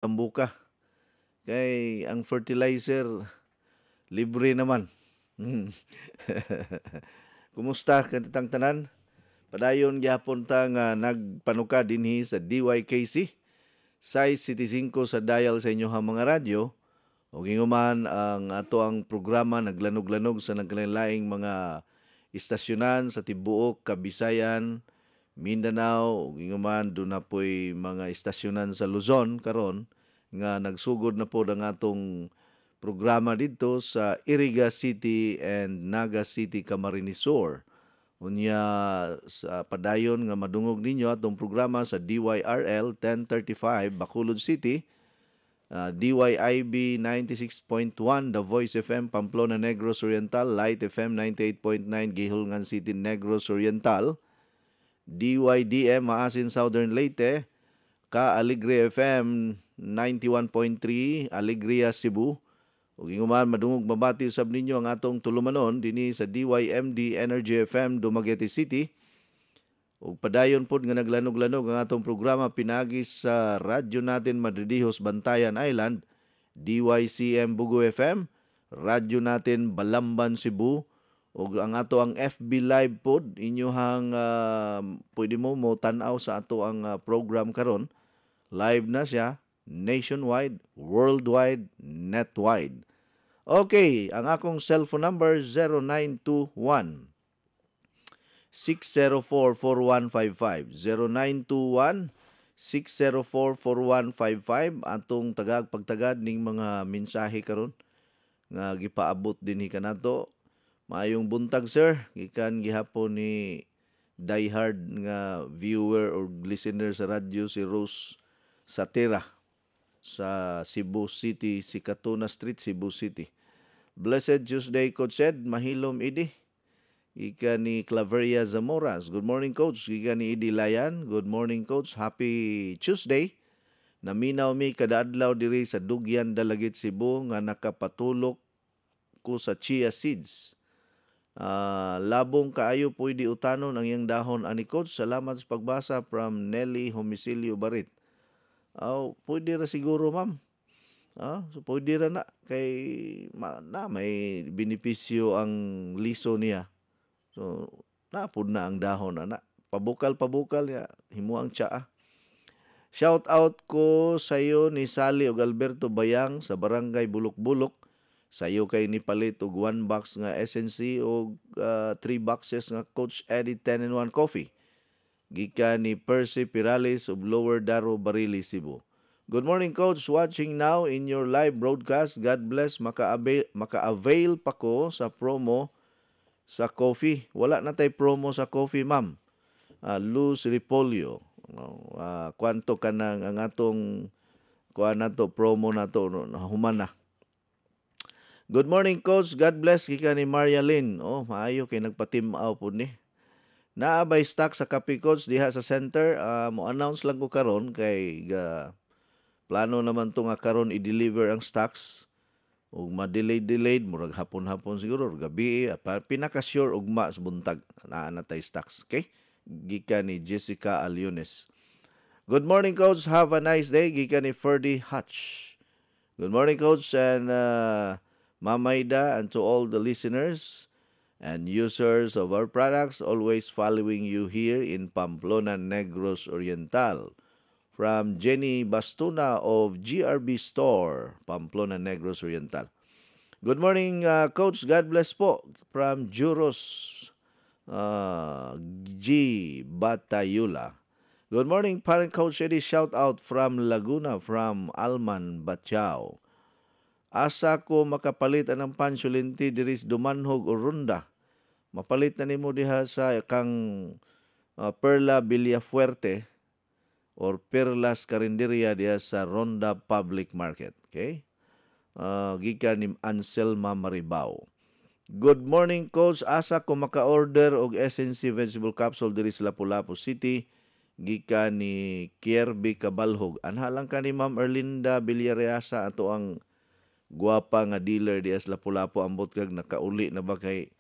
tambuka. Kay ang fertilizer libre naman. Hmm. Kumusta kanitang tanan? Padayon gyapon ta nga nagpanuka dinhi sa DYKC, size City 5 sa dial sa inyong mga radyo. O ginguman ang ato ang programa naglanog-lanog sa nagkalain-laing mga istasyonan sa tibuok Kabisayan, Mindanao, ug ginguman doon na po'y mga istasyonan sa Luzon karon nga nagsugod na po ang atong programa dito sa Iriga City and Naga City, Camarines Sur. Unya sa padayon nga madungog ninyo atong programa sa DYRL 1035 Bacolod City, DYIB 96.1 The Voice FM Pamplona Negros Oriental, Light FM 98.9 Gihulngan City Negros Oriental, DYDM Maasin Southern Leyte, Ka Alegre FM 91.3 Alegria Cebu. Ug inguman madungog mabati usab ninyo ang atong tulumanon dinhi sa DYMD Energy FM Dumaguete City. Ug padayon pod nga naglanog-lanog ang atong programa pinagi sa radyo natin Madridijos Bantayan Island, DYCM Bugo FM, radyo natin Balamban Cebu, ug ang ato ang FB Live pod inyohang pwede mo tan-aw sa ato ang program karon. Live na siya nationwide, worldwide, netwide. Okay, ang akong cellphone number 0921 604-4155. 0921-604-4155. Atong pagtagad ning mga mensahe karon nga gipaabot dinhi kanato. Maayong buntag sir, gikan gihapon ni diehard nga viewer or listener sa radyo si Rose Satira sa Cebu City, Sikatuna Street, Cebu City. Blessed Tuesday, Coach Ed. Mahilom, Idi. Ika ni Claveria Zamoras. Good morning, Coach. Ika ni Idi Layan. Good morning, Coach. Happy Tuesday. Naminaw mi kada adlaw diri sa Dugyan, Dalagit, Cebu nga nakapatulok ko sa chia seeds. Labong kaayo pwede utanon ang iyang dahon ani Coach. Salamat sa pagbasa from Nelly Homisilio Barit. Pwede ra siguro, ma'am. So pwede ra na kay may benepisyo ang liso niya. So napud na ang dahon ana. Pabukal ya himo ang tsaa. Shout out ko sa iyo ni Sally ug Alberto Bayang sa Barangay Bulok-Bulok. Sayo kay ni palit og 1 box nga SNC ug 3 boxes nga Coach Eddie 10-in-1 coffee. Gikan ni Percy Pirales of Lower Daro, Barili, Cebu. Good morning, Coach. Watching now in your live broadcast. God bless. Maka-avail pa ko sa promo sa coffee. Wala na tay promo sa coffee, ma'am. Luz Ripolio. Kwanto ka nang ang atong kuha na to, promo na to, human na. Good morning, Coach. God bless. Kika ni Maria Lynn. Maayo kay nagpa-team-out po ni. Naabay stock sa Kape, Coach, diha sa center. Mo-announce lang ko karon kay plano naman to nga karon i-deliver ang stocks. Ug ma-delayed, murag hapon-hapon siguro, gabi. Pinaka-sure ugma sa buntag. Naa na tay stocks. Okay? Gika ni Jessica Aliones. Good morning, Coach. Have a nice day. Gika ni Ferdy Hutch. Good morning, Coach, and Mamayda, and to all the listeners and users of our products, always following you here in Pamplona, Negros Oriental. From Jenny Bastuna of GRB Store, Pamplona, Negros Oriental. Good morning, Coach. God bless po. From Juros G. Batayula. Good morning, parent Coach Eddie. Shout out from Laguna, from Alman Batiao. Asa ko makapalit anang pansulinti diris Dumanhog o Runda. Mapalit na nimo diha sa kang Perla Villafuerte or Perlas Carinderia diha sa Ronda Public Market. Okay? Gikan ni Anselma Maribao. Good morning, Coach. Asa ko maka-order og SNC Vegetable Capsule diri sa Lapu-Lapu City. Gikan ni Kierby Cabalhog. Anha lang ka ni Ma'am Erlinda Villareasa ato ang guwapa nga dealer diha sa Lapu-Lapu. Ambot kag nakauli na ba kay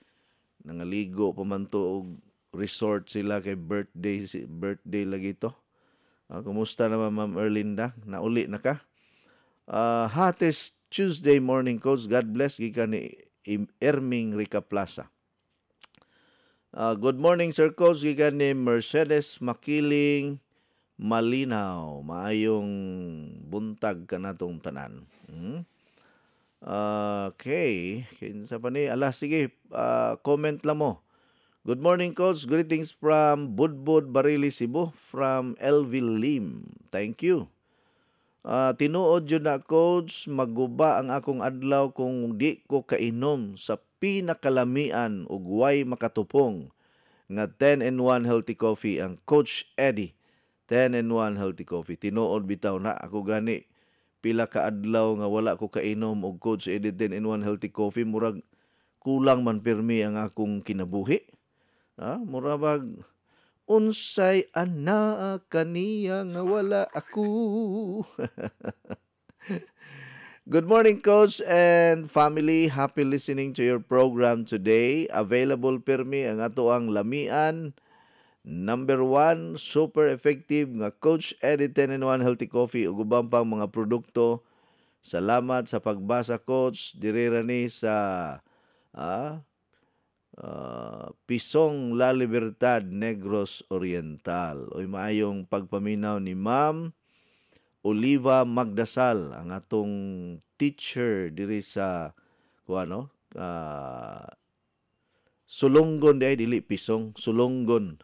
nangaligo pa man to og resort sila kay birthday lagi to. Kumusta naman Ma'am Erlinda? Nauli na ka? Hates Tuesday morning, Coach. God bless. Gikan ni Erming Rica Plaza. Good morning, Sir Coach. Gikan ni Mercedes Makiling Malinaw. Maayong buntag ka na tong tanan. Okay. Kinsa pa ni? Sige. Comment lang mo. Good morning, Coach. Greetings from Budbud, Barili, Cebu. From Elville Lim. Thank you. Tinuod yun na, Coach, maguba ang akong adlaw kung di ko kainom sa pinakalamian ug way makatupong nga 10-in-1 healthy coffee ang Coach Eddie. 10-in-1 healthy coffee. Tinuod bitaw na ako gani pila ka adlaw nga wala ko kainom og Coach Eddie 10-in-1 healthy coffee, murag kulang man pirmi ang akong kinabuhi. Murag unsay ana kaniya nga wala ako. Good morning, Coach and family. Happy listening to your program today. Available pirmi ang ato ang lamian. Number 1, super effective nga Coach Eddie 10-in-1 healthy coffee ug ubang pang mga produkto. Salamat sa pagbasa, Coach. Dirira ni sa Pisong La Libertad, Negros Oriental. Oy, maayong pagpaminaw ni Ma'am Oliva Magdasal, ang atong teacher diri sa Sulonggon, dili Pisong, Sulonggon.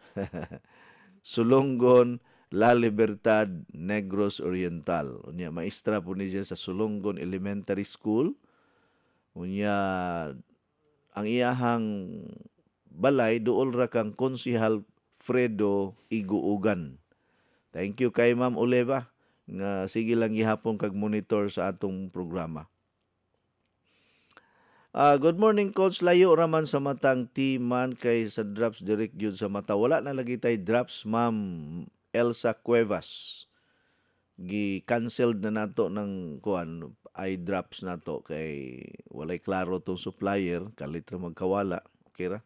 Sulonggon, La Libertad, Negros Oriental. Unya maestra po niya sa Sulonggon Elementary School. Unya ang iyahang balay duol ra kang Konsehal Fredo Iguugan. Thank you kay Ma'am Oliva nga sige lang gihapon kag monitor sa atong programa. Good morning, Coach. Layo raman sa matang T-man kay sa drops direct yun sa mata. Wala na lagi tay drops, Ma'am Elsa Cuevas. Gi-canceled na nato ng eye drops nato kay walay klaro tong supplier, kalit ra magkawala. Okay ra?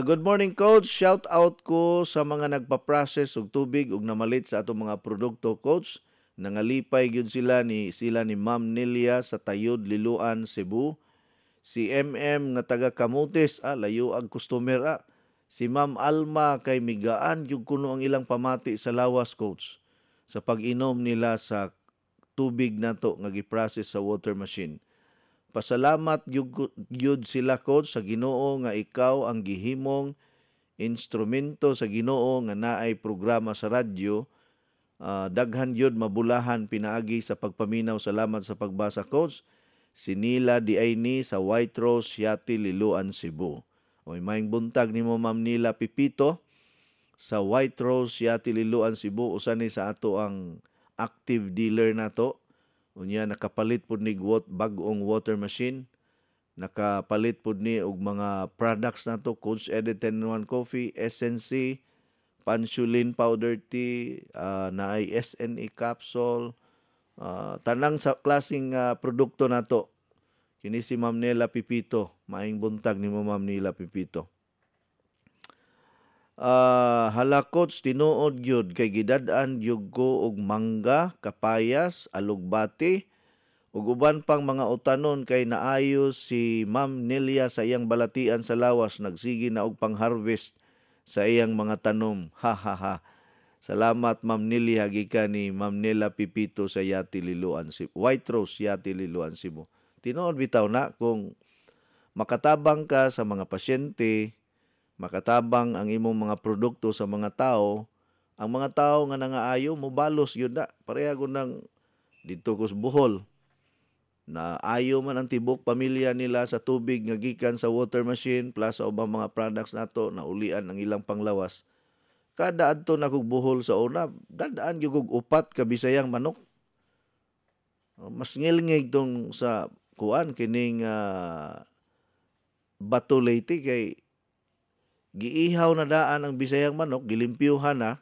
Good morning, Coach. Shout out ko sa mga nagpa-process og tubig ug namalit sa atong mga produkto, Coach. Nangalipay gyud sila ni Ma'am Nelia sa Tayud, Liloan, Cebu. Si MM nga taga Camotes, layo ang customer. Si Ma'am Alma kay migaan yung kuno ang ilang pamati sa lawas, Coach, sa pag-inom nila sa tubig nato nga gi-process sa water machine. Pasalamat yun sila, Coach, sa Ginoo nga ikaw ang gihimong instrumento sa Ginoo nga naay programa sa radyo. Daghan yun mabulahan pinaagi sa pagpaminaw. Salamat sa pagbasa, Coach. Sinila Diayni sa White Rose, Yati, Liloan, Cebu. Oy, maing buntag nimo Ma'am Nila Pipito sa White Rose, Yati, Liloan, Cebu. Usa ni sa ato ang active dealer nato. Unya nakapalit pud ni bag-ong water machine. Nakapalit pud ni og mga products nato, Coach Eddie 10-in-1 coffee, SNC, Pansulin powder tea, naay SNE capsule, tanang sa klaseng produkto nato. Kini si Ma'am Nela Pipito. Maing buntag nimo Ma'am Nela Pipito. Coach, tinuod gyud kay gidad-an gyud ko og mangga, kapayas, alugbati ug uban pang mga utanon kay naayo si Ma'am Nelia sa iyang balatian sa lawas, nagsigi na og pang-harvest sa iyang mga tanom. Salamat Ma'am Nelia, gikan ni Ma'am Nela Pipito sa Yati, Liloan, White Rose, Yati, Liloan, Cebu. Tinuod bitaw na kung makatabang ka sa mga pasyente, makatabang ang imong mga produkto sa mga tao, ang mga tao nga nangaayo mobalos yun na. Pareha ko nang dito ko sa Bohol, na ayo man ang tibok pamilya nila sa tubig nga gikan sa water machine plus sa ubang mga products nato na ulian ang ilang panglawas. Kada adto na kog Bohol sa una, dadaan gyud og upat ka Bisayang manok. Mas ngilngig tong sa kining Bato Leyte kay giihaw na daan ang Bisayang manok, gilimpyuhan na,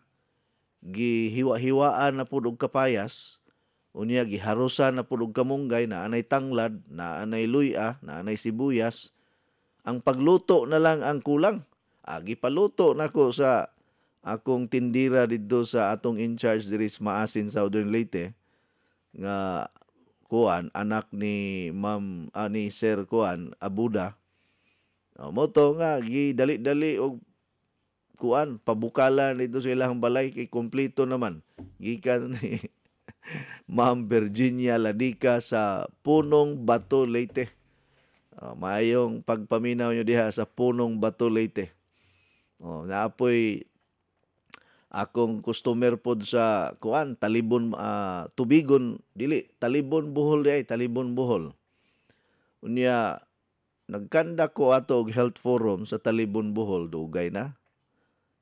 gihiwa-hiwaan na pud og kapayas, unya giharusan na pud og kamunggay, na anay tanglad, na anay luya, na anay sibuyas. Ang pagluto na lang ang kulang. Gipaluto nako sa akong tindira dito sa atong in charge diri sa Maasin, Southern Leyte nga kuan anak ni ni Sir kuan Abuda. Mo to nga gidali-dali og kuan pabukalan dito sa ilang balay kay kompleto naman gikan ni Ma'am Virginia Ladika sa Punong Bato, Leyte. Maayong pagpaminaw nyo diha sa Punong Bato, Leyte. Naapoy akong customer pod sa kuan Talibon Tubigon dili Talibon Bohol di ay Talibon Bohol. Unya nagkanda ko ato og health forum sa Talibon Bohol dugay na.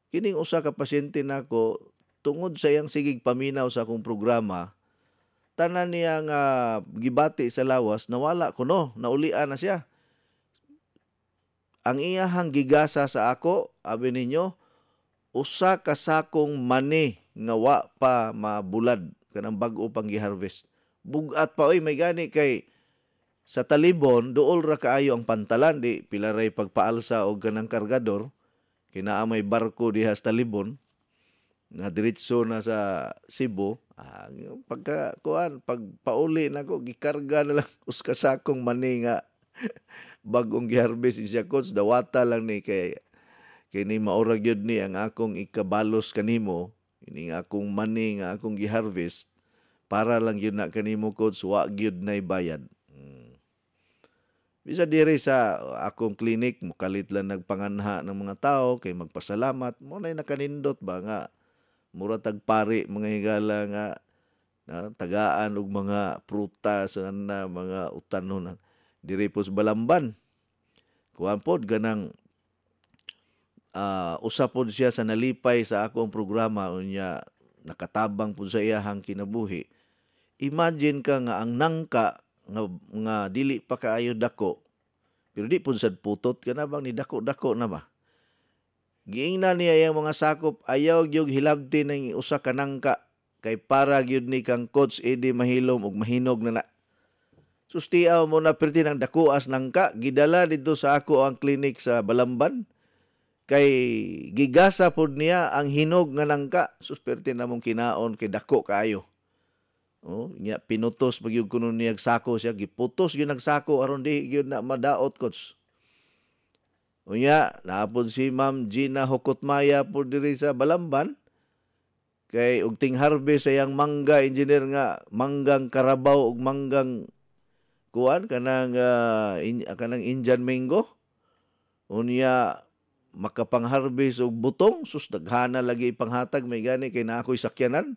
Kining usa ka pasyente nako tungod sa iyang sigig paminaw sa akong programa tanan niya nga gibati sa lawas nawala kuno naulian na siya. Ang iyahang gigasa sa ako abi ninyo usa ka sakong mani nga wa pa mabulad kanang bag-o pang gi-harvest. Bugat pa oy may gani kay sa Talibon duol ra kaayo ang pantalan di pilaray pagpaalsa og kanang kargador kinaamay barko diha sa Talibon nga diretso na sa Cebu. Pagpauli nako gikarga na lang uska sakong mani nga bag-ong gi-harvest siya coach dawata lang ni kay ni maura gyud ni ang akong ikabalos kanimo ini nga akong money nga akong gi-harvest para lang yun na kanimo coach wa gyud nay bayad. Bisa diri sa akong clinic mukalit lang nagpanganha ng mga tao kay magpasalamat mo nay nakanindot ba nga mura tagpari mga higala nga tagaan og mga prutas na mga utanon diri po sa Balamban. Kuan pod ganang usa pod siya sa nalipay sa akong programa unya nakatabang pod sa iyahang kinabuhi. Imagine ka nga ang nangka nga dili pa kaayo dako pero di pod sad putot kana bang ni dako-dako na ba. Giingnan niya yang mga sakop ayaw gyud hilabti ng usa ka nangka kay para gyud ni kang coach edi mahilom og mahinog na. Sustiaw mo na perti ng dakuas nangka gidala dito sa ako ang clinic sa Balamban. Kay gigasa pod niya ang hinog nga nangka susperte namong kinaon kay dako kaayo. Nya pinutos pagyud kuno niya sako siya giputos gyud nagsako aron di gyud na madaot coach. Unya naapod si Ma'am Gina Hokotmaya pod diri sa Balamban kay og ting harvest sayang mangga engineer nga manggang Karabaw ug manggang kuan kanang kanang Indian mango. Unya makapang-harvest og butong sus daghana lagi ipanghatag may gani kay na ako'y sakyanan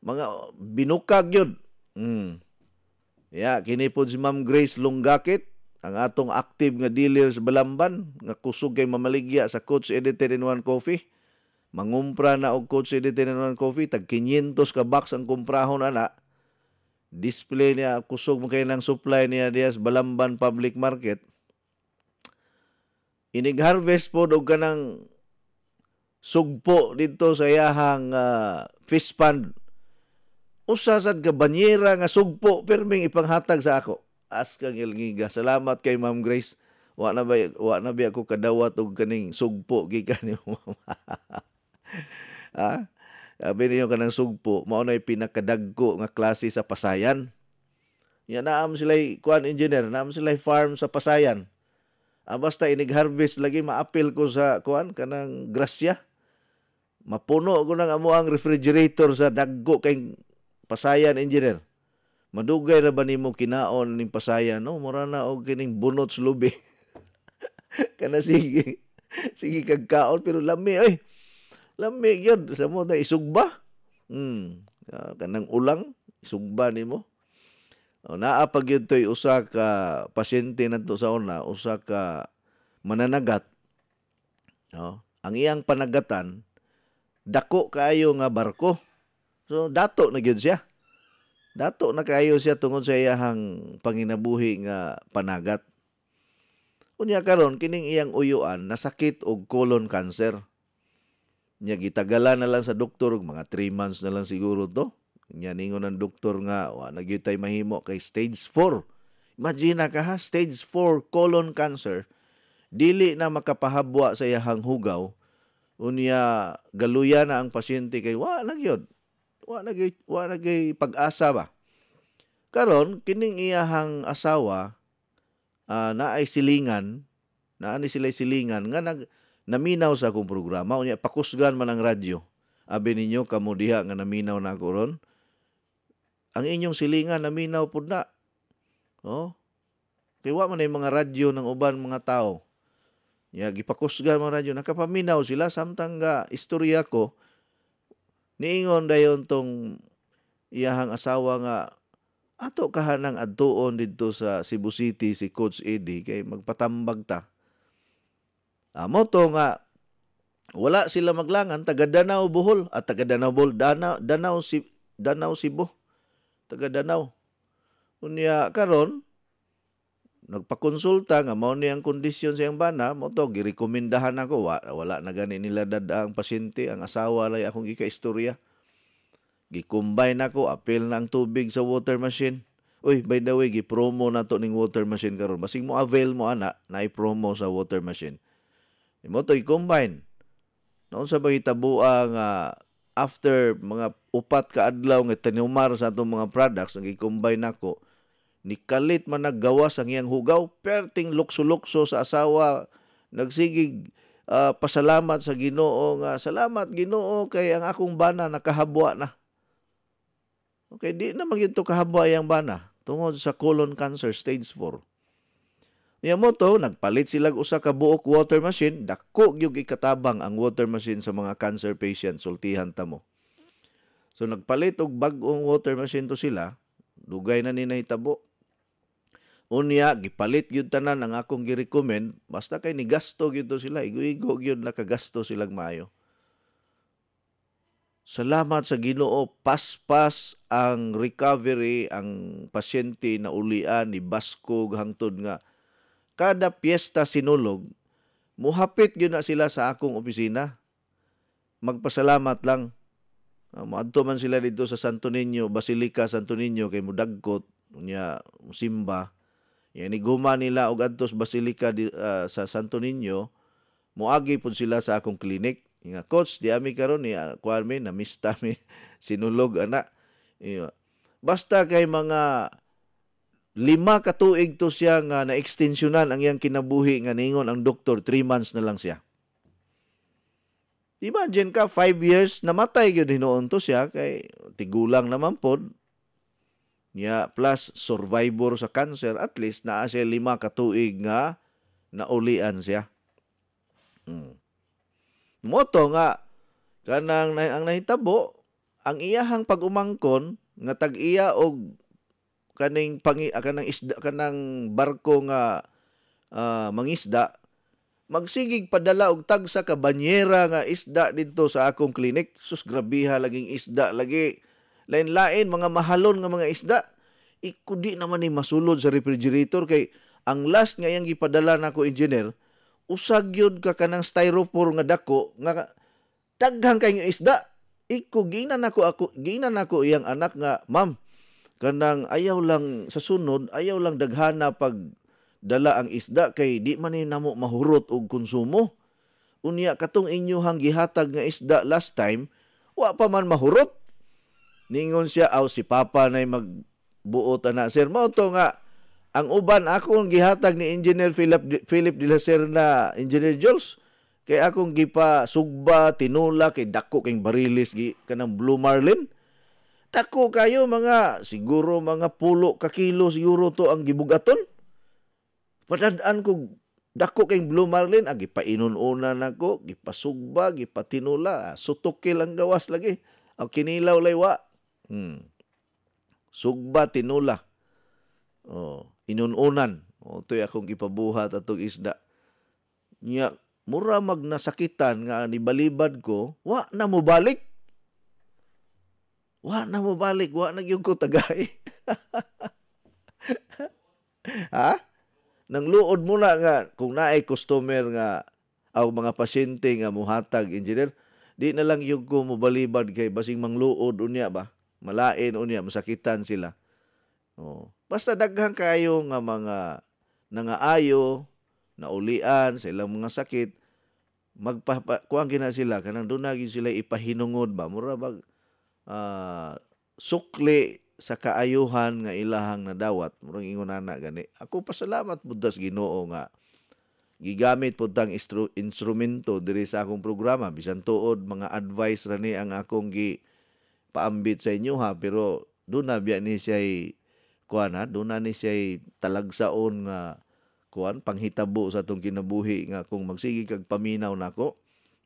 mga binukag yun. Kini po si Ma'am Grace Lunggakit ang atong active nga dealer sa Balamban nga kusog kay mamaligya sa Coach Edited in One Coffee. Mangumpra na og Coach Edited in One Coffee tag 500 ka box ang kumprahon ana. Display niya kusog mo kay nang supply niya diya sa Balamban Public Market. Inig-harvest po og kanang sugpo dito sa iyahang fish pond. Usa sad ka banyera nga sugpo perming ipanghatag sa ako. Askang ilngiga. Salamat kay Ma'am Grace. Wa na ba ako kadawat og kaning sugpo gikan ni Ma'am. Sabi niyo kanang sugpo mao nay pinakadagko nga klase sa Pasayan. Naam sila kuan engineer, naam sila farm sa Pasayan. Basta inig-harvest lagi maapil ko sa kuan kanang grasya. Mapuno ko nang amo ang refrigerator sa daggo kay Pasayan engineer. Madugay ra ba nimo kinaon ning Pasayan no? Mura na og kining bunot sa lubi. Kana sige kag kaon pero lami ay. Lami gyud sa mo na isugba. Kanang ulang isugba nimo. Naa pag yun to'y usa ka pasyente na to sa una, usa ka mananagat. Ang iyang panagatan, dako kaayo nga barko. So, dato na gyud siya. Dato na kaayo siya tungod sa iyahang panginabuhi nga panagat. Unya karon kining iyang uyuan, nasakit og colon cancer. Nya gitagalan na lang sa doktor, mga 3 months na lang siguro to. Nya ningon ng doktor nga nagyutay mahimo kay stage 4. Imagine ka ha, stage 4 colon cancer dili na makapahabwa sa iyahang hugaw Unya galuya na ang pasyente kay wa na gyud. Wa na gyud pag-asa ba. Karon kining iyahang asawa naay silingan, naa ni sila'y silingan nga naminaw sa akong programa unya pakusgan man ang radyo. Abi ninyo kamo diha nga naminaw na ako ron. Ang inyong silingan naminaw pud na. Oh, kay wa man ay mga radyo ng uban mga tao. Ya gipakusgan mga radyo nakapaminaw sila samtang nga istorya ko niingon dayon tong iyahang asawa nga ato kahanang adtuon didto sa Cebu City si Coach Eddie kay magpatambag ta. Amo to nga wala sila maglangan taga Danau Bohol at taga Danau Bohol Danau Cebu taga Danau. Unya karon nagpakonsulta nga mao ni ang kondisyon sa iyang bana mo to girekomendahan ako wala na gani nila dada ang pasyente ang asawa lay akong gikaistorya. Gi-combine ako apil na ang tubig sa water machine. Uy, by the way, gi-promo na to ning water machine karon. Basig mo avail mo ana na i-promo sa water machine. Imo to i-combine. Noon sa bagitabua nga after mga 4 ka adlaw nga tinumar sa atong mga products nga i-combine nako, nikalit man naggawas ang iyang hugaw, perting lukso-lukso sa asawa, nagsigig pasalamat sa Ginoo nga salamat Ginoo kay ang akong bana nakahabwa na. Okay, di na magyud to kahabwa yang bana tungod sa colon cancer stage 4. Nya mo to nagpalit sila usa ka buok water machine, dako gyud ikatabang ang water machine sa mga cancer patient sultihan ta mo. So nagpalit og bag-ong water machine to sila, dugay na ni nahitabo. Unya gipalit gyud tanan ang akong gi-recommend, basta kay ni gasto gyud to sila, igo-igo gyud nakagasto silang maayo. Salamat sa Ginoo, paspas ang recovery ang pasyente na ulian ni baskog hangtod nga kada piyesta sinulog, muhapit gyud na sila sa akong opisina. Magpasalamat lang. Moadto man sila dito sa Santo Niño, Basilica Santo Niño kay mudagkot unya musimba. Yan iguma nila og adto sa Basilica sa Santo Niño, moagi pud sila sa akong klinik. Nga coach di ami karon ni kuan mi namista mi sinulog ana. Basta kay mga 5 ka tuig to siya nga na-extensyonan ang iyang kinabuhi nga ningon ang doktor 3 months na lang siya. Imagine ka 5 years namatay gyud hinuon to siya kay tigulang naman pod. Nya plus survivor sa cancer, at least naa siya 5 ka tuig nga naulian siya. Moto nga kanang ang nahitabo ang iyahang pag-umangkon nga tag-iya og kanang isda kanang barko nga mangisda magsigig padala og tagsa ka banyera nga isda didto sa akong klinik. Sus grabiha laging isda lagi. Lain-lain mga mahalon nga mga isda. Ikudi naman ni masulod sa refrigerator kay ang last nga iyang gipadala nako engineer usag yun ka kanang styrofoam nga dako nga daghang kay nga isda. Ginan nako iyang anak nga, ma'am, kanang ayaw lang sa sunod, ayaw lang daghana pag dala ang isda kay di man ni namo mahurot og konsumo. Unya katong inyohang gihatag nga isda last time, wa pa man mahurot. Ningon siya, si Papa nay magbuot ana sir. Mao to nga ang uban akong gihatag ni Engineer Philip de la Serna, Engineer Jules, kay akong gipa sugba, tinula, kay dako kay barilis kanang Blue Marlin. Dako kayo siguro mga 10 ka kilo siguro to ang gibugaton. Padadaan ko dako kay Blue Marlin, gipainon-una nako, gipasugba, gipatinula, sutukil ang gawas lagi. Ang kinilaw laywa. Sugba, tinula. Inununan. To'y akong ipabuhat atong isda. Nya, mura magnasakitan nga nibalibad ko, wa na mo balik. Wa na gyud ko tagay. Ha? Nang luod muna nga kung naay customer nga o mga pasyente nga muhatag engineer, di na lang yung ko mobalibad kay basing mangluod unya ba. Malain unya, masakitan sila. Basta daghang kayo nga mga nangaayo, naulian sa ilang mga sakit, kuan gina sila kanang doon na gyud sila ipahinungod ba mura bag ah, sukli sa kaayuhan nga ilahang nadawat murang ingon ana gani. Ako pasalamat pud sa Ginoo nga gigamit pud tang instrumento diri sa akong programa bisan tuod mga advice ra ni ang akong paambit sa inyo ha, pero doon na biya ni siya'y kuan ha, doon na ni siya'y talagsaon nga kuan panghitabo sa atong kinabuhi nga kung magsigi kag paminaw nako,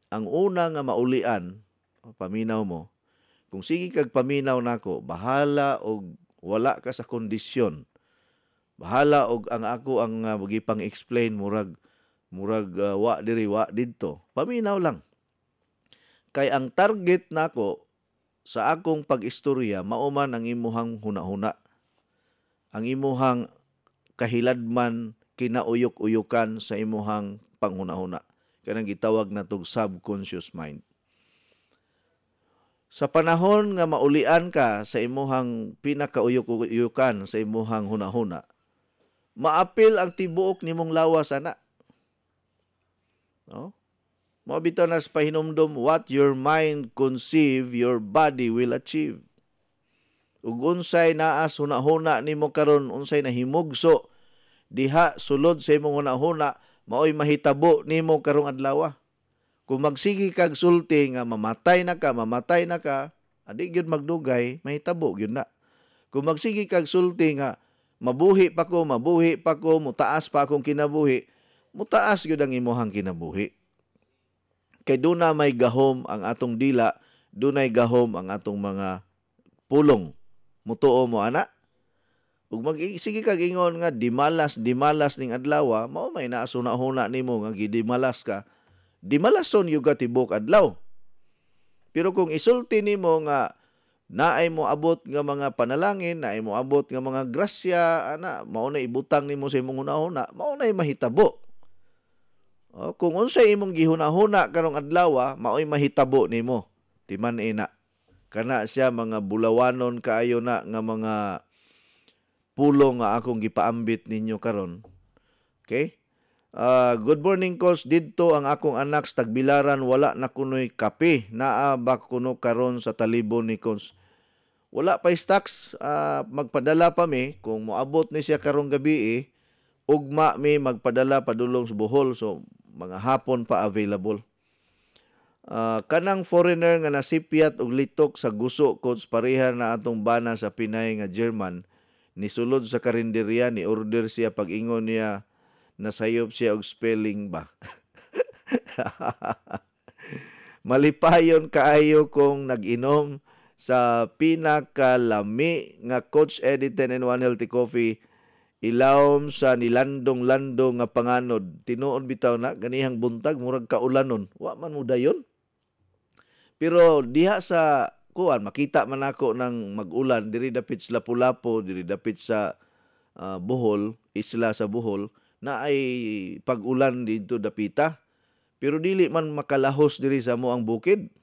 ang una nga maulian, paminaw mo, kung sige kag paminaw nako, bahala og wala ka sa kondisyon. Bahala og ang ako ang magipang-explain wa diri wa didto. Paminaw lang. Kay ang target nako sa akong pag-istorya mao man ang imuhang hunahuna. Ang imuhang kahiladman kinauyok-uyokan sa imuhang panghunahuna. Kanang gitawag natong subconscious mind. Sa panahon nga maulian ka sa imuhang pinakauyok-uyukan sa imuhang hunahuna, maapil ang tibuok nimong lawas ana. No? Mabitaw na sa pahinumdom, what your mind conceive, your body will achieve. Ug unsay naas hunahuna nimo karon, unsay nahimugso diha sulod sa imong hunahuna, maoy mahitabo nimo karong adlaw. Kung magsigi kag sulti nga mamatay na ka, adi gyud magdugay, mahitabo gyud na. Kung magsigi kag sulti nga mabuhi pa ko, mutaas pa akong kinabuhi, mutaas gyud ang imuhang kinabuhi. Kay doon na may gahom ang atong dila, doon ay gahom ang atong mga pulong. Mutuo mo ana. Ug sige kag ingon nga dimalas ning adlaw, mao may naasuna-huna nimo nga gidimalas ka. Dimalason yung tibok adlaw. Pero kung isulti nimo nga naay mo abot nga mga panalangin, naay mo abot nga mga grasya, ana, mao na ibutang nimo sa imong hunahuna, mao na mahitabo. O, kung unsay imong gihunahuna karong adlaw, mao'y mahitabo nimo. Timan ina. Kana siya mga bulawanon kaayo na nga mga pulong nga akong gipaambit ninyo karon. Okay? Good morning, Coach. Didto ang akong anak sa Tagbilaran, wala na kuno'y kape. Naa ba kuno karon sa talibon ni Coach? Wala pa stocks. Magpadala pa mi. Kung moabot ni siya karong gabi, ugma mi magpadala padulong sa Bohol. So, mga hapon pa available. Kanang foreigner nga nasipyat og litok sa guso, Coach, pareha na atong bana sa Pinay nga German. Nisulod sa karinderya, ni order siya pag-ingon niya, nasayop siya og spelling ba. Malipayon kaayo kung nag-inom sa pinakalami nga Coach Eddie 10 and 1 Healthy Coffee, ilawom sa nilandong-landong nga panganod. Tinuod bitaw na, ganihang buntag, murag kaulanon. Wa man mo dayon. Pero diha sa kuan, makita man ako ng mag-ulan, diri dapit sa Lapu-Lapu, diri dapit sa Bohol, isla sa Bohol, na ay pag-ulan dito dapita. Pero dili man makalahos diri sa mo ang bukid.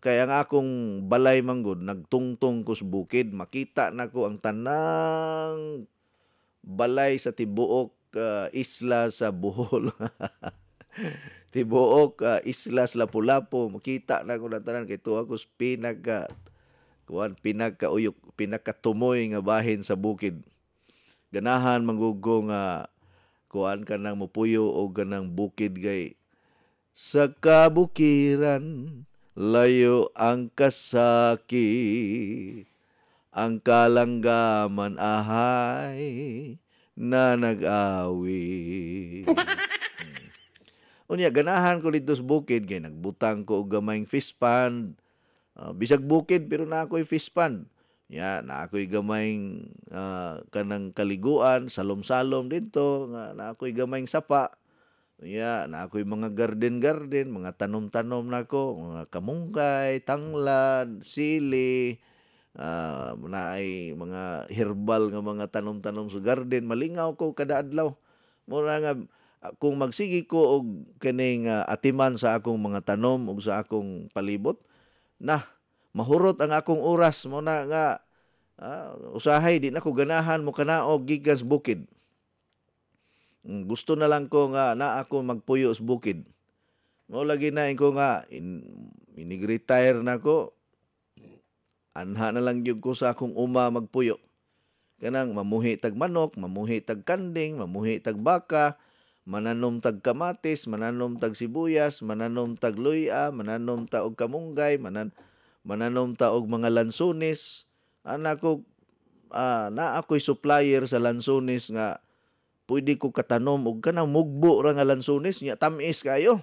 Kaya nga akong balay manggod, nagtungtong ko sa bukid, makita nako ang tanang balay sa tibuok isla sa Bohol. Tibuok isla sa Lapu-Lapu, makita nako na tanan kay tuwa ko pinakatumoy nga bahin sa bukid. Ganahan manggugo nga kuan ka nang mupuyo o ganang bukid gay sa kabukiran layo ang kasaki ang kalanggaman ahay na nag-awi. Unya ganahan ko dito sa bukid kay nagbutang ko og gamayng fish pond. Bisag bukid pero na ako'y fish pond. Ya, na ako'y gamayng kanang kaliguan, salom-salom dito, nga na ako'y gamayng sapa. Ya, na ako'y mga garden, mga tanom-tanom nako, mga kamungkay, tanglad, sili, na ay mga herbal nga mga tanom-tanom sa garden. Malingaw ko kada adlaw. Mura nga kung magsigi ko og kining atiman sa akong mga tanom ug sa akong palibot, mahurot ang akong oras mo na nga usahay di na ko ganahan mo kanaog gikan sa bukid. Gusto na lang ko nga na ako magpuyo sa bukid. Mao lagi na ko nga inig-retire na ko, anha na lang gyud ko sa akong uma magpuyo. Kanang mamuhi tag manok, mamuhi tag kanding, mamuhi tag baka, mananom tag kamatis, mananom tag sibuyas, mananom tag luya, mananom ta og kamunggay, mananom ta og mga lansones. Ana ko na ako'y supplier sa lansones nga pwede ko katanom og kanang mugbo ra nga lansones nya tamis kayo.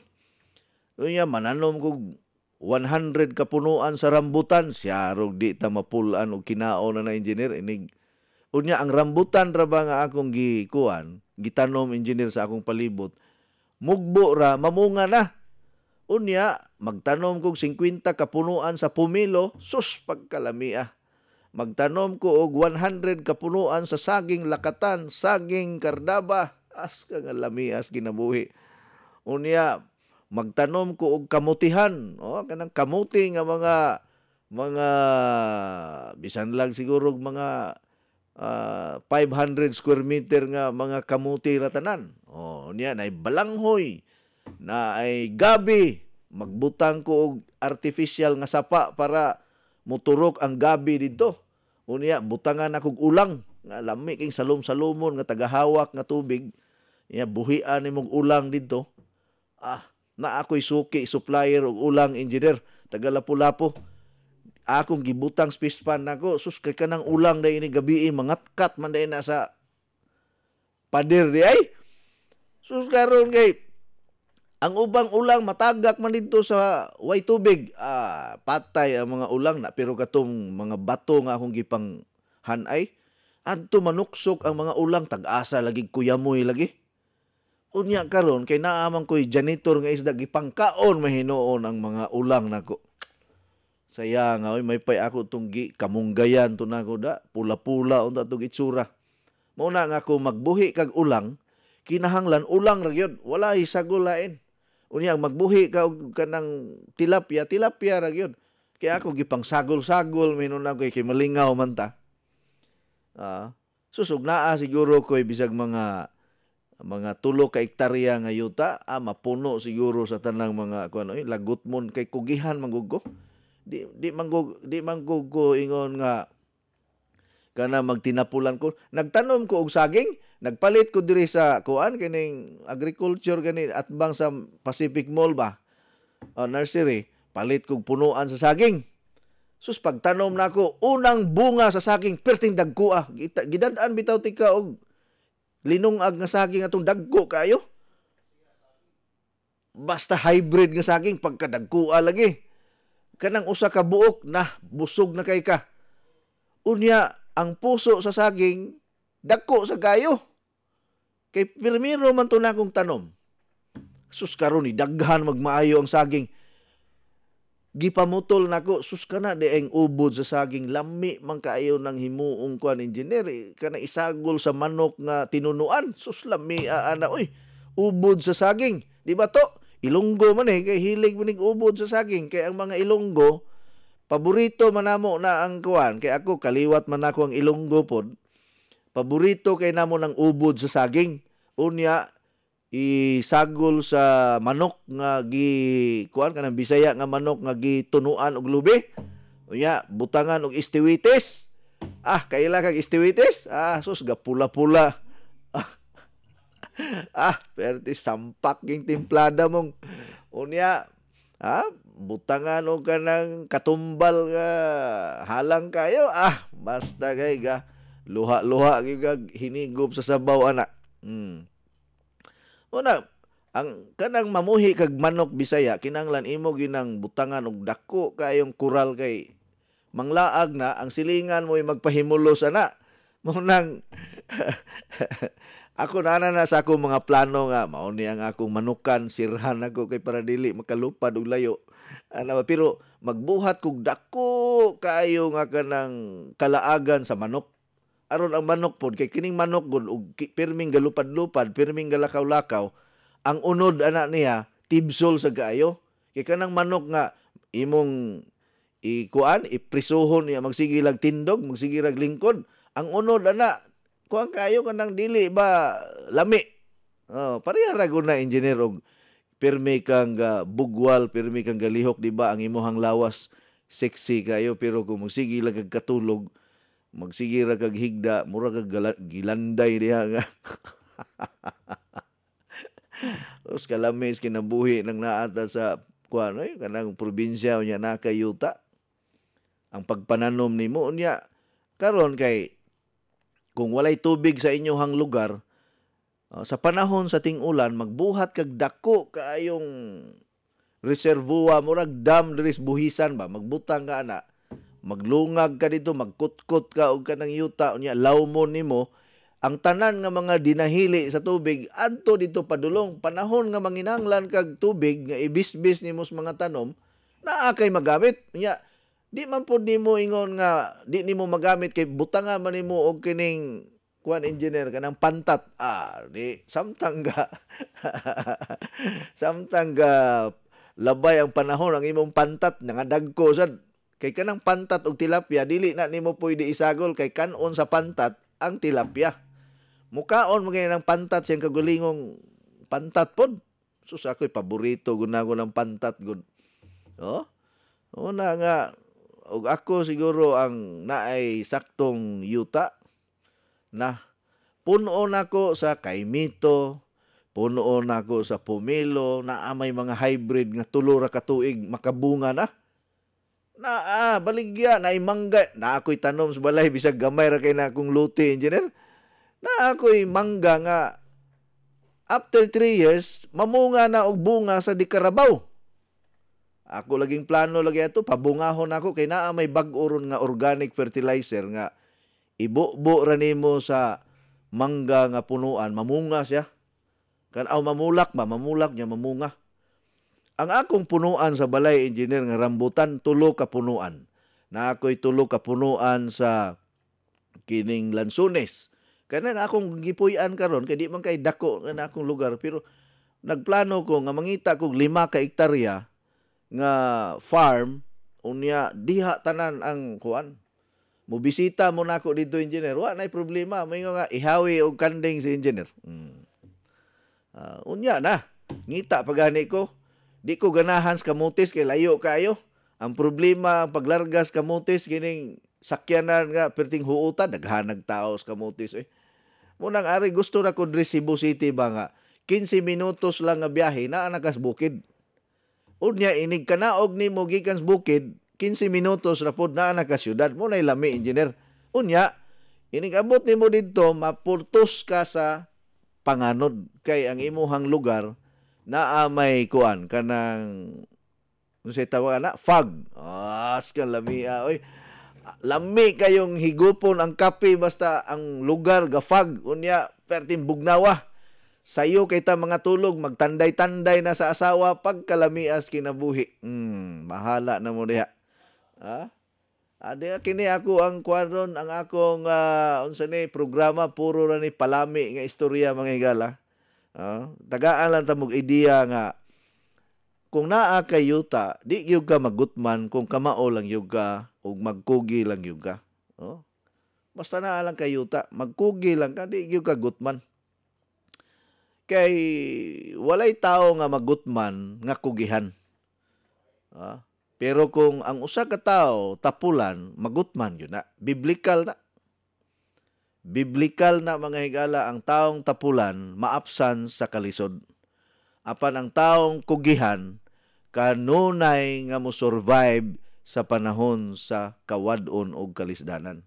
Unya mananom ko 100 kapunuan sa rambutan, siya rog di ta mapulan og kinaon na engineer inig. Unya ang rambutan ra ba nga akong gikuan, gitanom engineer sa akong palibot, mugbo ra mamunga na. Unya magtanom kog 50 kapunuan sa pumilo, sus pagkalamia. Magtanom ko og 100 kapunuan sa saging lakatan, saging kardaba, as ka nga lamias ginabuhi. Unya magtanom ko og kamutihan, kanang kamuti nga mga bisan lang siguro mga 500 square meter nga mga kamuti ratanan. Niya na balanghoy, na ay gabi, magbutang ko og artificial nga sapa para muturok ang gabi dito. Unya butangan akog ulang nga lami king salom-salomon nga tagahawak nga tubig. Iya buhian nimong ulang dito. Na ako'y suki supplier og ulang engineer taga Lapu-Lapu. Akong gibutang space pan nako, sus kay kanang ulang day ini gabi mangatkat man day na sa pader di ay. Sus karon kay ang ubang ulang matagak man dito sa way tubig. Patay ang mga ulang na pero katong mga bato nga akong gipang hanay adto manuksok ang mga ulang tag-asa lagi kuyamoy lagi. Unya karon kay naamang ko'y janitor nga isda gipangkaon mahinoon ang mga ulang nako. Saya nga may pay ako tong kamunggayan to nako da pula-pula unta tong itsura. Mao na nga ako magbuhi kag ulang, kinahanglan ulang ra gyud, wala isagol lain. Unya magbuhi ka og kanang tilapia ra gyud. Kaya ako gipang sagol-sagol minon ako kay malingaw man ta. Susog naa siguro ko'y bisag mga 3 ka hektarya nga yuta, mapuno siguro sa tanang mga kuno lagot mon kay kugihan mangguggo. Di manggugo ingon nga kana magtinapulan ko. Nagtanom ko og saging, nagpalit ko diri sa kuan kining agriculture gani atbang sa Pacific Mall ba. Nursery, palit kog punuan sa saging. Sus pagtanom nako, unang bunga sa saging perting dagko Gidad-an bitaw tika og linungag nga saging atong dagko kayo. Basta hybrid nga saging pagkadagko lagi. Kanang usa ka buok na busog na kay ka. Unya ang puso sa saging dako sa kayo. Kay pirmiro man to na akong tanom. Sus karon ni daghan magmaayo ang saging. Gipamutol nako sus kana di ang ubod sa saging lami man kaayo nang himuong kuan engineer kana isagol sa manok nga tinunuan. Sus lami ana ubod sa saging. Di ba to? Ilonggo man kay hilig maning ubod sa saging kay ang mga Ilonggo paborito man namo na ang kuan kay ako kaliwat man ako ang Ilonggo pod. Paborito kay namo ng ubod sa saging. Unya isagol sa manok nga kuan kanang Bisaya nga manok nga gitunuan og lubi. Unya butangan og istiwitis. Kaila kag istiwitis? Sus gapula-pula. Perti sampak yung timplada mong. Unya, butangan o kanang katumbal nga halang kayo. Basta kay ga luha-luha kay hinigop sa sabaw anak. Una, ang kanang mamuhi kag manok Bisaya kinahanglan imo ginang butangan og dako kayong kural kay manglaag na ang silingan mo'y magpahimulos ana. Munang ako na sa akong mga plano nga mao ni ang akong manukan sirhan ako kay para dili makalupad og layo. Pero magbuhat kog dako kaayo nga kanang kalaagan sa manok. Aron ang manok pod kay kining manok gud og pirming galupad-lupad, pirming galakaw-lakaw, ang unod ana niya tibsol sa kaayo. Kay kanang manok nga imong iprisuhon niya magsigilag tindog, magsigilag lingkod. Ang unod ana kuan kayo kanang dili ba lami. Pareha ra gud na engineer og pirmi kang bugwal, pirmi kang galihok, di ba? Ang imuhang lawas sexy kayo, pero kung magsige lang kag katulog, magsige ra kag higda, mura kag gilanday diha nga. Tapos kalamis kinabuhi nang naata sa kuan ay kanang probinsya unya na kayuta. Ang pagpananom nimo unya karon kay kung walay tubig sa inyong lugar, sa panahon sa ting-ulan magbuhat kag dako kaayong reservoir murag dam diri sa buhisan ba, magbutang ka ana, maglungag ka dito, magkutkot ka og kanang yuta unya lawmon nimo ang tanan nga mga dinahili sa tubig adto dito padulong. Panahon nga manginahanglan kag tubig nga ibisbis nimo sa mga tanom naa kay magamit unya. Di man pud nimo ingon nga di nimo magamit kay butanga man nimo og kining kuan engineer kanang pantat. Di samtang ga samtang ga labay ang panahon ang imong pantat nga dagko sad. Kay kanang pantat og tilapia dili na nimo pwede isagol kay kanon sa pantat ang tilapia. Mukaon mo ng pantat siyang kagulingong pantat pod. Sus ako'y paborito gud na ko ng pantat gud. Una nga og ako siguro ang naay saktong yuta na puno nako sa kaimito, puno nako sa pomelo, na may mga hybrid nga tulo ra ka tuig makabunga na. Baligya na mangga na ako'y tanom sa balay bisag gamay ra kay na akong luti engineer. Na ako'y mangga nga after 3 years mamunga na og bunga sa di Karabaw. Ako laging plano lagi ato pabungahon ako kay naa may bag-o ron nga organic fertilizer nga ibubo ra nimo sa mangga nga punuan, mamunga siya. Mamulak niya mamunga. Ang akong punuan sa balay engineer nga rambutan tulo ka punuan. Na ako'y tulo ka punuan sa kining lansunes. Kaya na akong gipuy-an karon kay di man kay dako nga akong lugar pero nagplano ko nga mangita kog 5 ka hektarya nga farm unya diha tanan ang kuan. Mobisita mo nako dito engineer. Wa nay problema, may nga ihawi og kanding si engineer. Unya na ngita pagani ko. Di ko ganahan sa kamutis kay layo kayo. Ang problema ang paglargas kamutis kining sakyanan nga perting huutan daghanag tao sa kamutis Munang ari gusto na ko diri Cebu City ba nga 15 minutos lang nga biyahe naa na kas bukid. Unya inig kanaog nimo gikan sa bukid 15 minutos ra pod naa na ka syudad mo nay lami engineer. Unya inig abot nimo didto mapurtos ka sa panganod kay ang imuhang lugar naa may kuan kanang unsay tawag na fog. Kan lami oy. Lami kayong higupon ang kape basta ang lugar gafag unya perting bugnawa. Sayo kay ta mga tulog magtanday-tanday na sa asawa pagkalamias kinabuhi. Bahala na mo diha. Adi kini ako ang kwadron ang akong unsa ni programa puro ra ni palami nga istorya mga higala. Tagaan lang ta mog ideya nga kung naa kay yuta, di gyud ka magutman kung kamao lang gyud ka ug magkugi lang gyud ka. Basta naa lang kay yuta, magkugi lang ka, di gyud ka gutman. Kay walay tao nga magutman nga kugihan. Pero kung ang usa ka tawo tapulan, magutman yun na. Biblical na. Biblical na mga higala ang taong tapulan maapsan sa kalisod. Apan ang taong kugihan kanunay nga mo survive sa panahon sa kawadon o kalisdanan.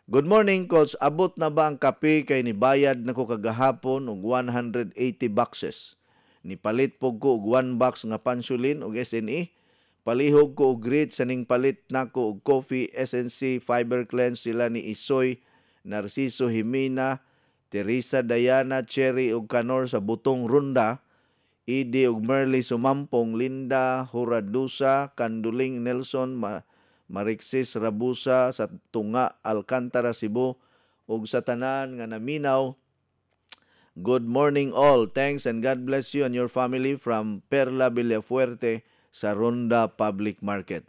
Good morning, Coach. Abot na ba ang kape kay nibayad na ko kagahapon og 180 boxes? Nipalit po ko og 1 box nga pansulin og SNE. Palihog ko og grit sa ning palit nako og coffee, SNC, Fiber Cleanse sila ni Isoy, Narciso Jimena, Teresa Diana, Cherry ug Canor sa Butong Runda, Idi ug Merly Sumampong, Linda Huradusa, Kanduling Nelson, Marixis Rabusa sa Tunga, Alcantara, Cebu ug sa tanan nga naminaw. Good morning all. Thanks and God bless you and your family from Perla Villafuerte sa Ronda Public Market.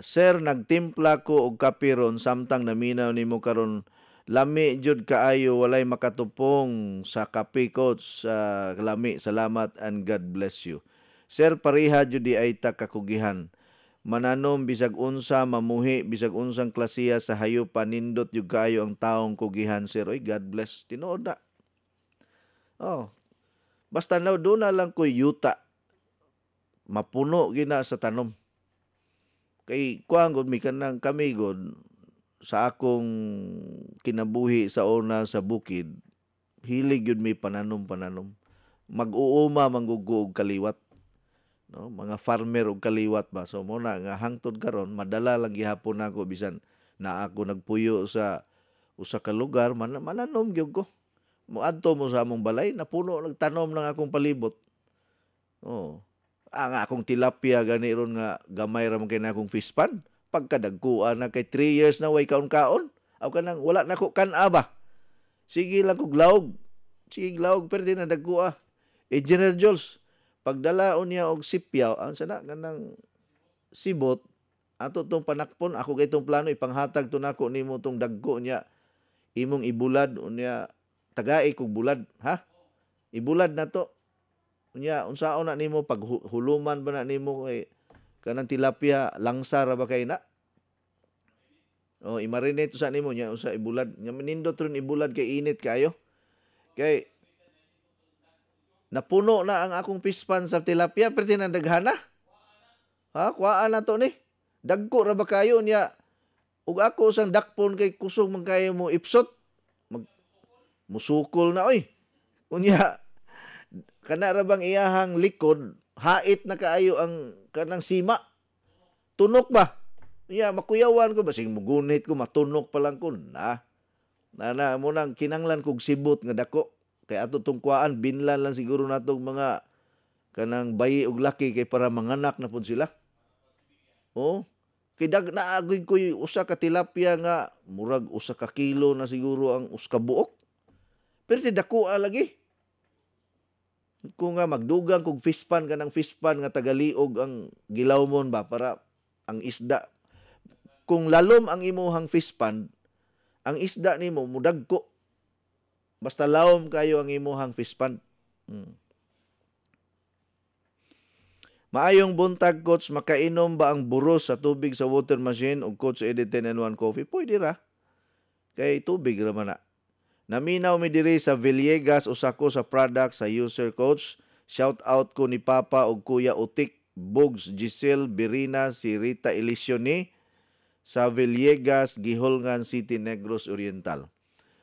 Sir, nagtimpla ko og kape ron samtang naminaw nimo karon Lami jud kaayo walay makatupong sa kape coach sa lami. Salamat and God bless you. Sir, pareha jud di ay ta kakugihan. Mananom bisag unsa mamuhi bisag unsang klasiya sa hayop panindot jud kaayo ang taong kugihan sir. Oy, God bless. Tinuod na. Oh, basta na doon na lang ko yuta. Mapuno gina sa tanom. Kay kuang gud mi kanang kami gud sa akong kinabuhi sa una sa bukid, hilig yun may pananom-pananom. Mag-uuma manggugug kaliwat. No? Mga farmer og kaliwat ba. So muna nga hangtod karon madala lang gihapon ako bisan na ako nagpuyo sa usa ka lugar mananom gyud ko. Moadto mo sa among balay napuno nagtanom ng akong palibot. Oh. Ang akong tilapia gani ron nga gamay ra man kay na akong fish pan. Pagkadagkuan na kay 3 years na way kaon-kaon. Aw kanang wala na ko kan ba. Sige lang kog lawg. Sige lawg pero di na dagkua. Engineer Jules, pagdalaon niya og sipyaw, ang sana kanang sibot ato tong panakpon ako kay tong plano ipanghatag to nako nimo tong dagko niya. Imong ibulad unya tagay kog bulad, ha? Ibulad na to. Unya unsaon na nimo pag huluman ba na nimo kay kanang tilapia langsa ra ba kay na? Oh, i-marinate sa nimo nya usa ibulad. Nya manindot ron ibulad kay init kayo. Kay napuno na ang akong fish pan sa tilapia pero tinadaghana. Ha, kuhaan na to ni. Dagko ra ba kayo niya? Ug ako sang dakpon kay kusog man kayo mo ipsot. Musukol na oy. Unya kana ra bang iyahang likod hait na kaayo ang kanang sima. Tunok ba? Makuyawan ko basing mugunit ko matunok pa lang ko na mo nang kinanglan kog sibot nga dako kay ato tong kuan binlan lang siguro natong mga kanang bayi ug laki kay para manganak na pud sila. Oh, kay naagoy ko usa ka tilapia nga murag usa ka kilo na siguro ang uska buok. Pero ti dako lagi. Kung nga magdugang kog fish pan kanang fish pan nga tagaliog ang gilawmon ba para ang isda. Kung lalom ang imuhang fish pan, ang isda nimo mudagko. Basta lawom kayo ang imuhang fish pan. Maayong buntag, coach, makainom ba ang buros sa tubig sa water machine o coach edit 10-in-1 coffee? Pwede ra. Kay tubig ra man na. Naminaw mi diri sa Villegas usako sa product sa user coach. Shout out ko ni Papa og Kuya Utik, Bugs, Giselle, Birina, si Rita Elisioni sa Villegas, Giholngan City, Negros Oriental.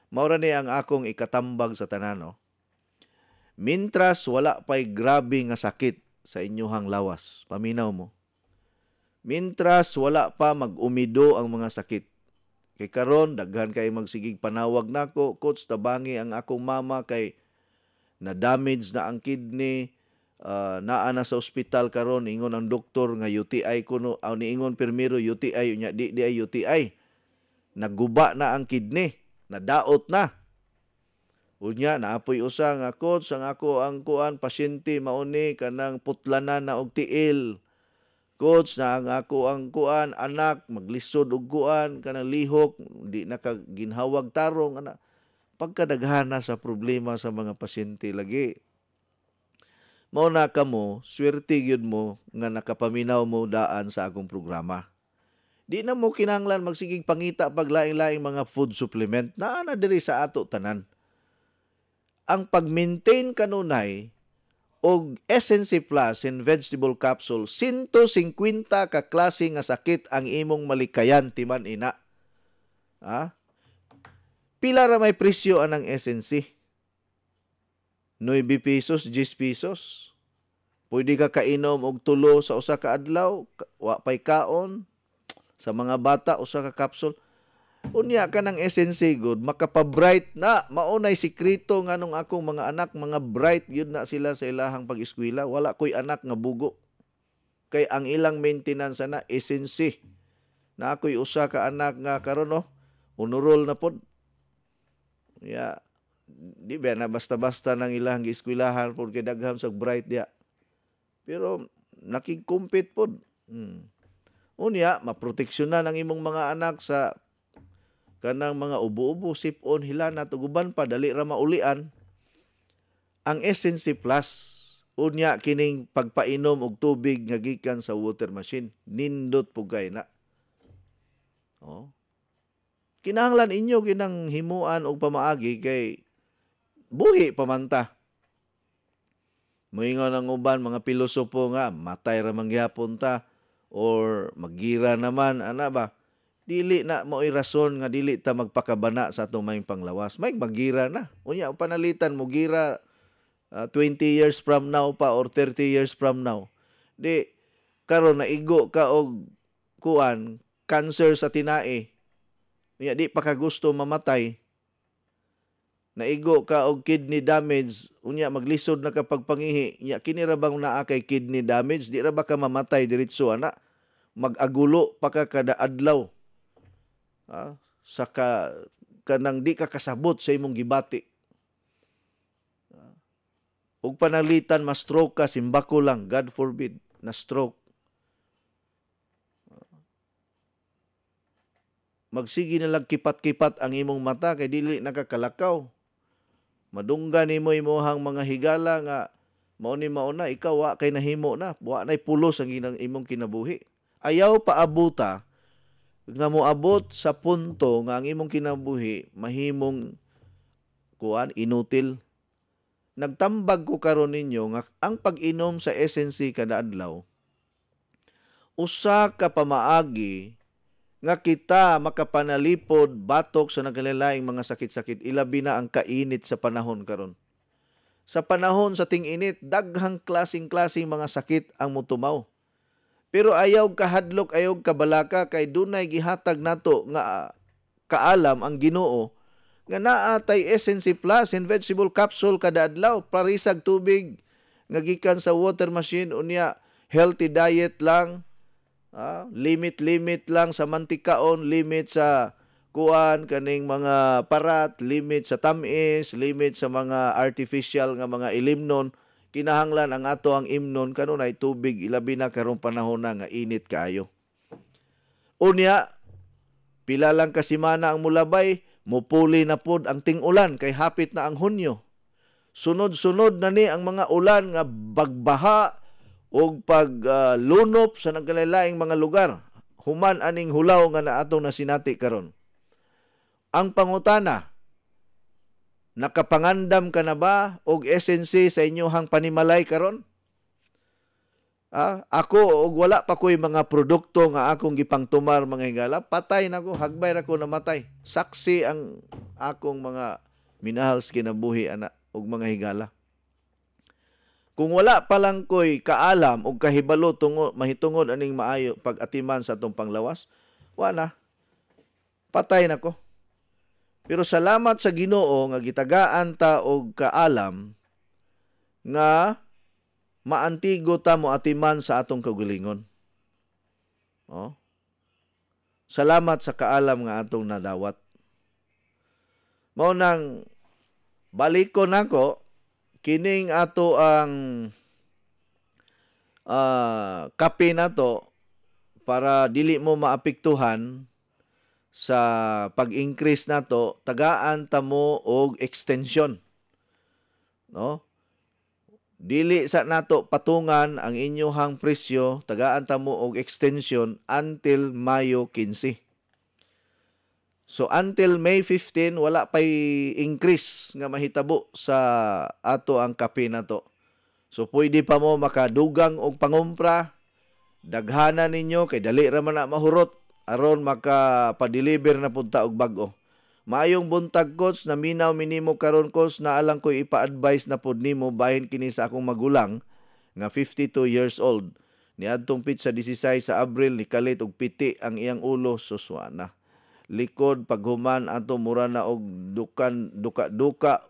Maura ni ang akong ikatambag sa tanan. Mintras wala pay grabe nga sakit sa inyuhang lawas. Paminaw mo. Mintras wala pa mag-umido ang mga sakit. Kay karon daghan kay magsigig panawag nako, coach tabangi ang akong mama kay na damage na ang kidney, naa na sa ospital karon ingon ang doktor nga UTI kuno aw niingon pirmiro UTI unya di ay UTI. Nagguba na ang kidney, nadaot na. Unya naapoy usa nga coach ang ako ang kuan pasyente mauni kanang putlanan na og tiil. Coach na ang ako ang kuan anak maglisod og kuan kanang lihok di na ka ginhawag tarong ana pagkadaghana sa problema sa mga pasyente lagi. Mao na kamo swerte gyud mo nga nakapaminaw mo daan sa akong programa. Di na mo kinahanglan magsigig pangita pag laing-laing mga food supplement naa na diri sa ato tanan. Ang pag-maintain kanunay og SNC Plus in vegetable capsule 150 ka klase nga sakit ang imong malikayan timan ina. Ha? Pila ra may presyo anang SNC? 9 pesos, 10 pesos. Pwede ka kainom og tulo sa usa ka adlaw, wa pay kaon. Sa mga bata usa ka capsule. Unya ka ng SNC good, makapabright na. Maunay sikrito nga nung akong mga anak, mga bright yun na sila sa ilahang pag-eskwela. Wala ko'y anak nga bugo. Kay ang ilang maintenance na SNC. Na ako'y usa ka anak nga karon no, unurol na pod. Di ba na basta-basta nang ilang eskwelahan pod kay daghan sa bright dia. Pero nakig-compete pod. Unya, maproteksyonan ang imong mga anak sa kanang mga ubo-ubo, sipon, hilanat ug uban pa dali ra maulian. Ang SNC Plus unya kining pagpainom og tubig nga gikan sa water machine. Nindot pugay na. Oh. Kinahanglan inyo ginang himuan og pamaagi kay buhi pamanta. Moingon ang uban mga pilosopo nga matay ra man gyapon ta or magira naman ana ba. Dili na mo'y rason nga dili ta magpakabana sa atong maing panglawas. May magira na. Unya panalitan mo gira 20 years from now pa or 30 years from now. Di karon naigo ka og kuan cancer sa tinai. Unya di pa ka gusto mamatay. Naigo ka og kidney damage, unya maglisod na kapag pangihi. Unya kini ra bang naa kay kidney damage, di ra ba ka mamatay diretso ana? Mag-agulo pa ka kada adlaw. Saka kanang di ka kasabot sa imong gibati. Ug panalitan ma-stroke ka, simbako lang, God forbid, na stroke. Magsigi na lang kipat-kipat ang imong mata kay dili nakakalakaw. Madungga nimo imuhang mga higala nga mao ni mauna ikaw wa kay nahimo na, wa nay pulos ang imong kinabuhi. Ayaw paabuta nga moabot sa punto nga ang imong kinabuhi mahimong kuan inutil. Nagtambag ko karon ninyo nga ang pag-inom sa SNC kada adlaw usa ka pamaagi nga kita makapanalipod batok sa nagkalain mga sakit-sakit, ilabi na ang kainit sa panahon karon. Sa panahon sa ting-init, daghang klasing-klasing mga sakit ang mutumaw. Pero ayaw kahadlok, ayaw kabalaka kay dunay gihatag nato nga kaalam ang Ginoo nga naatay SNC Plus and vegetable capsule kada adlaw, parisag tubig nga gikan sa water machine, unya healthy diet lang. Limit lang sa mantikaon, limit sa kuan kaning mga parat, limit sa tamis, limit sa mga artificial nga mga ilimnon. Kinahanglan ang ato ang imnon kanunay tubig, ilabi na karong panahon na nga init kaayo. Unya pila lang ka semana ang mulabay, mupuli na pod ang ting-ulan kay hapit na ang Hunyo. Sunod-sunod na ni ang mga ulan nga bagbaha og paglunop sa nagkalain mga lugar, human aning hulaw nga naatong nasinati karon. Ang pangutana, nakapangandam ka na ba og SNC sa inyohang panimalay karon? Ako og wala pa ko'y mga produkto nga akong gipangtumar mga higala, patay na ko, hagbay na ko namatay. Saksi ang akong mga minahal sa kinabuhi ana og mga higala. Kung wala pa lang ko'y kaalam o kahibalo mahitungod aning maayo pag-atiman sa atong panglawas, wala. Patay na ko. Pero salamat sa Ginoo nga gitagaan ta og kaalam nga maantigo ta mo atiman sa atong kagalingon. Salamat sa kaalam nga atong nadawat. Mao nang balikon nako kining ato ang kape na to para dili mo maapektuhan sa pag-increase nato, tagaan ta mo og extension. No? Dili sa nato patungan ang inyohang presyo, tagaan ta mo og extension until Mayo 15. So until May 15 wala pay increase nga mahitabo sa ato ang kape nato. So pwede pa mo makadugang og pangumpra, daghana ninyo kay dali ra man na mahurot aron makapadeliver na punta og bag-o. Maayong buntag coach, na minaw minimo karon coach, na alang ko ipa-advise na pud nimo bahin kini sa akong magulang nga 52 years old. Niadtong pitsa 16 sa Abril ni kalit og piti ang iyang ulo, suswana. Likod paghuman ato mura na og duka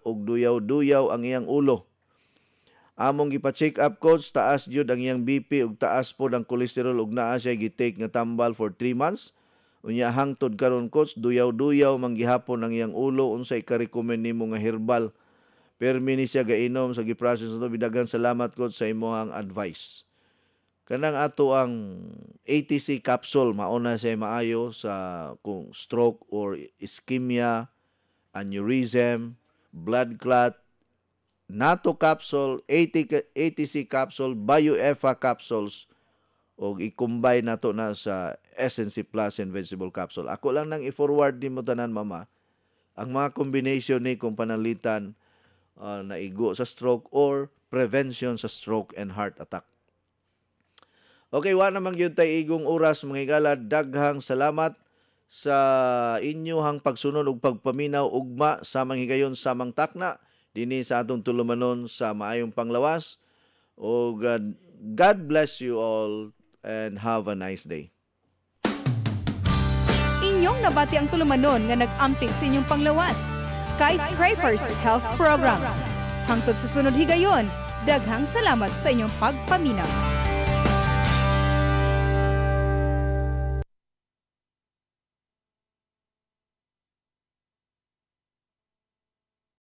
og duyaw-duyaw ang iyang ulo. Among gipa-check up coach, taas jud ang iyang BP ug taas pod ang cholesterol ug naa siya gitake nga tambal for 3 months. Unya hangtod karon coach, duyaw-duyaw man gihapon ang iyang ulo. Unsay ka-recommend nimo nga herbal? Permi ni siya gainom sa giprocess nato. Bidagan salamat coach sa imong advice. kanang ato ang ATC capsule mauna siya maayo sa kung stroke or ischemia, aneurysm, blood clot, NATO capsule, ATC capsule, BioEFA capsules, o i-combine nato na sa SNC Plus Invincible capsule. Ako lang nang i-forward din mo tanan, mama, ang mga combination ni kung panalitan na igo sa stroke or prevention sa stroke and heart attack. Okay, wa namang yun tayo igong oras, mga higala. Daghang salamat sa inyohang pagsunod ug pagpaminaw ugma sa higayon sa takna dinhi sa atong tulumanon sa maayong panglawas. O God bless you all and have a nice day. Inyong nabati ang tulumanon nga nag-amping sa inyong panglawas. Skyscrapers Health Program. Hangtod sa sunod higayon, daghang salamat sa inyong pagpaminaw.